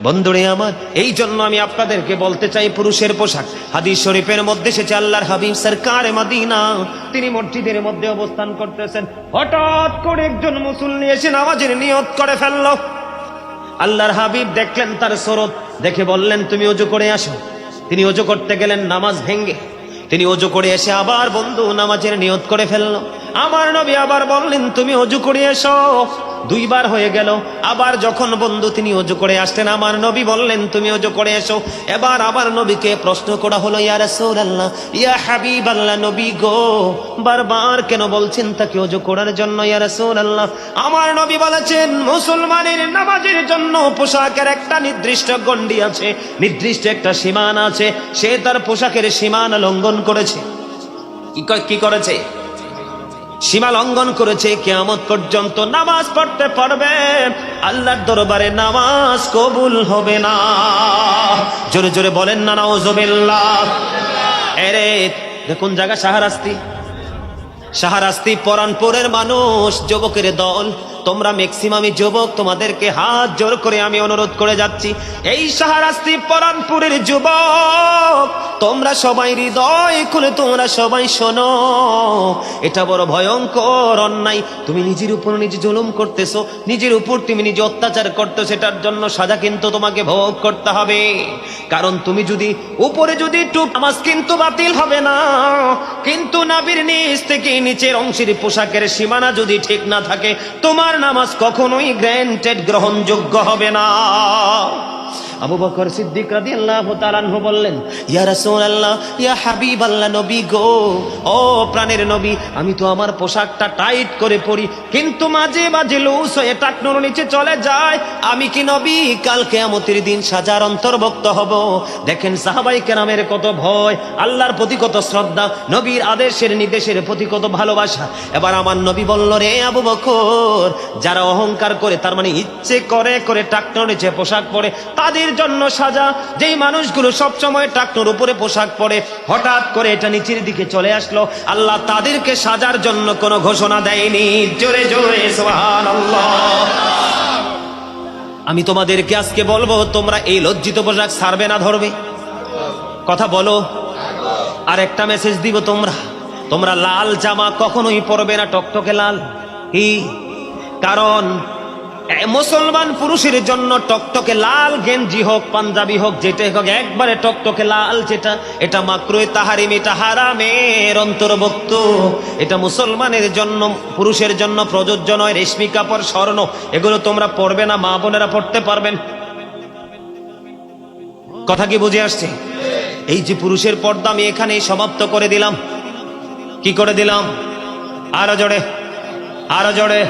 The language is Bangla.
বন্ধুরে আমার, এই জন্য আমি আপনাদেরকে বলতে চাই, পুরুষের পোশাক হাদিস শরীফের মধ্যে এসেছে, আল্লাহর হাবিব সরকারে মদিনা তিনি মসজিদের মধ্যে অবস্থান করতেছেন, হঠাৎ করে একজন মুসল্লি এসে নামাজের নিয়ত করে ফেলল। আল্লাহর হাবিব দেখলেন তার সুরত, দেখে বললেন তুমি ওযু করে আসো। তিনি ওযু করতে গেলেন, নামাজ ভেঙ্গে তিনি ওযু করে এসে আবার বন্ধু নামাজের নিয়ত করে ফেলল। আমার নবী আবার বললেন তুমি ওযু করে এসো। দুইবার হয়ে গেল। আবার যখন বন্ধু তিনি ওযু করে আসলেন, আমার নবী বললেন তুমি ওযু করে এসো। এবার আবার নবীকে প্রশ্ন করা হলো, ইয়া রাসূলুল্লাহ, ইয়া হাবিবাল্লাহ, নবী গো বারবার কেন বলছেন তাকে ওযু করার জন্য ইয়া রাসূলুল্লাহ? আমার নবী বলেছেন মুসলমানের নামাজের জন্য পোশাকের একটা নির্দিষ্ট গণ্ডি আছে, নির্দিষ্ট একটা সীমানা আছে। সে তার পোশাকের সীমানা লঙ্ঘন করেছে। কি করেছে? সীমা লঙ্ঘন করেছে। কিয়ামত পর্যন্ত নামাজ পড়তে পারবে, আল্লাহর দরবারে নামাজ কবুল হবে না। জোরে জোরে বলেন না নাউজুবিল্লাহ। আরে দেখুন জায়গা শাহরাস্তি পরানপুরের মানুষ, যুবকের দল, তোমরা ম্যাক্সিমামই যুবক, তোমাদেরকে হাত জোর করে আমি অনুরোধ করে যাচ্ছি, এই শাহরাস্তি পরানপুরের যুবক তোমরা সবাই হৃদয় খুলে তোমরা সবাই শোনো, এটা বড় ভয়ঙ্কর অন্যায়। তুমি নিজের উপর নিজে জুলুম করতেছো, নিজের উপর তুমি নিজে অত্যাচার করতেছো, সেটার জন্য সাজা কিন্তু তোমাকে ভোগ করতে হবে। কারণ তুমি যদি উপরে যদি টুপ, নামাজ কিন্তু বাতিল হবে না, কিন্তু নাভির নিচ থেকে নিচের অংশের পোশাকের সীমানা যদি ঠিক না থাকে, তোমার নামাজ কখনোই গ্রান্টেড, গ্রহণযোগ্য হবে না। আবু বকর সিদ্দিক রাদিয়াল্লাহু তাআলা আনহু বললেন, ইয়া রাসূলুল্লাহ, ইয়া হাবিবাল্লাহ, নবী গো, ও প্রাণের নবী, আমি তো আমার পোশাকটা টাইট করে পরি, কিন্তু মাঝে মাঝে লুজ হয়ে টাকনুর নিচে চলে যায়। আমি কি নবী কাল কিয়ামতের দিন সাজার অন্তর্ভুক্ত হব? দেখেন সাহাবায়ে কেরামের কত ভয়, আল্লাহর প্রতি কত শ্রদ্ধা, নবীর আদেশের নির্দেশের প্রতি কত ভালোবাসা। এবার আমার নবী বলল, রে আবু বকর, যারা অহংকার করে, তার মানে ইচ্ছে করে করে টাকনুর নিচে পোশাক পরে, তাদের জন্য সাজা। যেই মানুষগুলো সব সময় টাকনুর উপরে পোশাক পরে, হঠাৎ করে এটা নিচের দিকে চলে আসলো, আল্লাহ তাদেরকে সাজার জন্য কোনো ঘোষণা দেয়নি। জোরে জোরে সুবহানাল্লাহ। আমি তোমাদেরকে আজকে বলবো, তোমরা এই লজ্জিত পোশাক ছাড়বে না ধরবে? কথা বলো। আর একটা মেসেজ দিব, তোমরা লাল জামা কখনোই পরবে না, টকটকে লাল। কি কারণ? মুসলমান পুরুষের জন্য টকটকে লাল গেঞ্জি হোক, পাঞ্জাবি হোক, যেটাই হোক, একবারে টকটকে লাল, যেটা এটা মাকরুহে তাহরিম, এটা হারামের অন্তর্ভুক্ত। এটা মুসলমানের জন্য, পুরুষের জন্য প্রযোজ্য নয়। রেশমি কাপড়, স্বর্ণ, এগুলো তোমরা পরবে না, মা বোনেরা পড়তে পারবেন। কথা কি বুঝে আসছে? এই যে পুরুষের পর্দা আমি এখানে সমাপ্ত করে দিলাম। কি করে দিলাম? আরো জোরে, আরো জোরে।